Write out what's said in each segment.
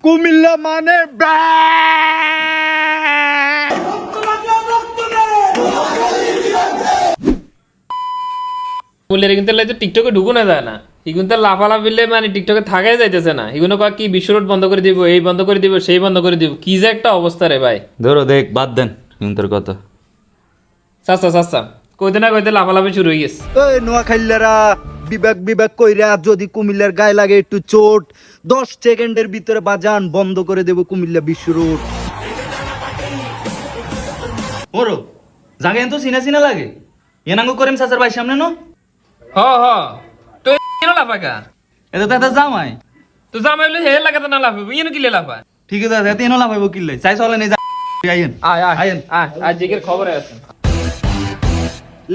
কুমিল্লা মানে বললে কিন্তু টিকটকে ঢুকো না যায় না এগুলো তো লাফালাফ বিললে মানে টিকটকে থাকাই যাইতেছে না এগুলো কয় কি বিশ্ব রোড বন্ধ করে দিব এই বন্ধ করে দিব সেই বন্ধ করে দিব কি যে একটা অবস্থা রে ভাই ধরো দেখ বাদ দেন তোর কথা চাচা কইতে না কইতে লাফালাফি শুরু হয়ে গেছে ওই নোয়াখাইলারা বিবেক কইরা যদি কুমিল্লার গায়ে লাগে একটু চোট 10 সেকেন্ডের ভিতরে বাজান বন্ধ করে দেব কুমিল্লা বিশ্ব রোড। ওরো জাগে তো চিনা লাগে এনাঙ্গ করিম চাচার ভাই সামনে নো হ তো কেন লাফাকা এটা তো একটা জামাই তো জামাই হইলে হে লাগাতে না লাফাবো ইয়েন কিলে লাফা ঠিক আছে দাদা এনো লাভাইব কিল্লে চাই চলে নেই আইয়েন আয় আজ জিগের খবরে আছে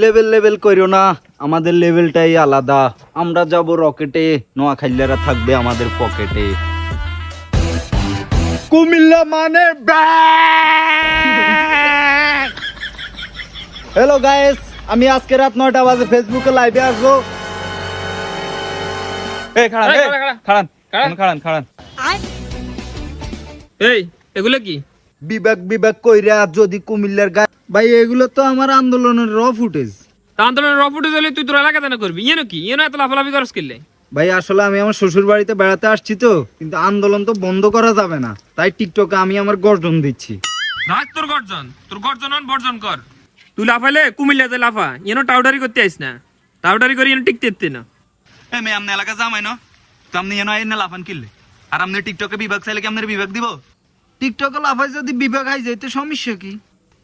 লেভেল কইরো না, আমাদের লেভেলটাই আলাদা। আমরা যাব রকেটে, নোয়াখাইলারা থাকবে আমাদের পকেটে। কুমিল্লা মানে হ্যালো গাইস, আমি আজকে রাত 9টা বাজে ফেসবুকে লাইভে আসবো। এই খাড়ান এই এগুলো কি বিবেক কইরা যদি কুমিল্লার গায়ে ভাই, এগুলো তো আমার আন্দোলনের র ফুটেজ। তা আন্দোলনের রফুটে চলে তুই তোর এলাকাতে না করবি ইয়েন কি ইয়েন এত লাফালাফি করস কিনলে ভাই আসলে আমি আমার শ্বশুর বাড়িতে বেড়াতে আসছি তো, কিন্তু আন্দোলন তো বন্ধ করা যাবে না, তাই টিকটকে আমি আমার গর্জন দিচ্ছি। রাখ তোর গর্জন বর্জন কর তুই লাফাইলে কুমিল্লাতে লাফা ইয়েন টাউডারি করতে আইস না, টাউডারি করে ইয়েন টিকতে ইত্তে না। এই মে আমনে এলাকা জামাই না তো আমনে এনো আইন লাফান কিল্লে আর আমনে টিকটকে বিভাগ চাইলে কি আমনের বিভাগ দিব? টিকটকে লাফাই যদি বিবেক আই যাইতে সমস্যা কি?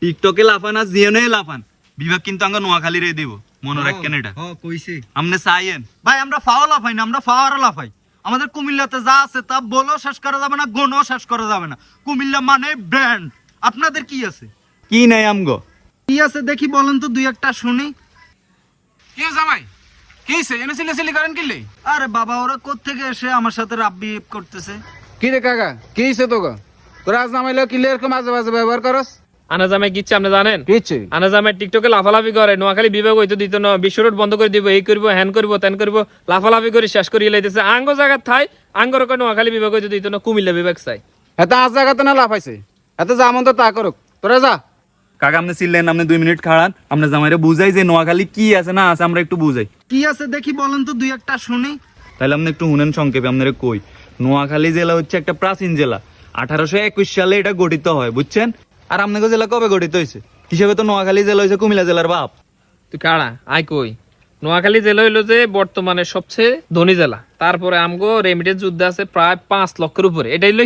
টিকটকে লাফান আর জিওনে লাফান বিভাগ কিন্তু আঙ্গ নোয়াখালী রে দিব মনে রাখেন এটা। কইছি আমনে চাইয়েন ভাই, আমরা ফাও লাফাই না, আমরা ফাওয়ারা লাফাই। আমাদের কুমিল্লাতে যা আছে তা বলেও শেষ করা যাবে না, গুণও শেষ করা যাবে না। কুমিল্লা মানে ব্র্যান্ড। আপনাদের কি আছে? কি নাই আমগো কি আছে দেখি বলেন তো, দুই একটা শুনি। কি জামাই কি হইছে এনে সিলি করেন কিনলে? আরে বাবা, ওরা কোত্থেকে এসে আমার সাথে রাব বিহেভ করতেছে। কি রে কাকা, কি হইছে তোকে? তোরা জামাইলো কি এরকম মাঝে মাঝে ব্যবহার করস? আনা জামাই কিচ্ছে আপনি জানেন? কিচ্ছে আনা জামাই টিকটকে লাফালাফি করে, নোয়াখালী বিভাগ হইতো দিত না, বিশ্ব রোড বন্ধ করে দিব, এই করবো হ্যান করবো তেন করবো, লাফালাফি করে শেষ করিয়ে লাইতেছে। আঙ্গ জায়গা থাই আঙ্গর কয় নোয়াখালী বিভাগ হইতো দিত না, কুমিল্লা বিভাগ চাই। এত আজ জায়গাতে না লাফাইছে, এত যা মন তো তা করুক, তোরা যা। কাকা আপনি চিল্লেন, আপনি 2 মিনিট খাড়ান, আপনি জামাইরে বুঝাই যে নোয়াখালী কি আছে না আছে আমরা একটু বুঝাই। কি আছে দেখি বলেন তো, দুই একটা শুনি। তাহলে আপনি একটু শুনেন সংক্ষেপে আপনারা কই। নোয়াখালী জেলা হচ্ছে একটা প্রাচীন জেলা, 1821 সালে এটা গঠিত হয়, বুঝছেন? আর আপনাকে জেলা কবে গঠিত হয়েছে হিসেবে তো নোয়াখালী জেলা হয়েছে কুমিল্লা জেলার বাপ। তুই কাড়া আই কই, নোয়াখালী জেলা হইলো যে বর্তমানে সবচেয়ে ধনী জেলা, তারপরে আমগো রেমিটেন্স যুদ্ধ আছে প্রায় 5 লক্ষের উপরে, এটা হইলো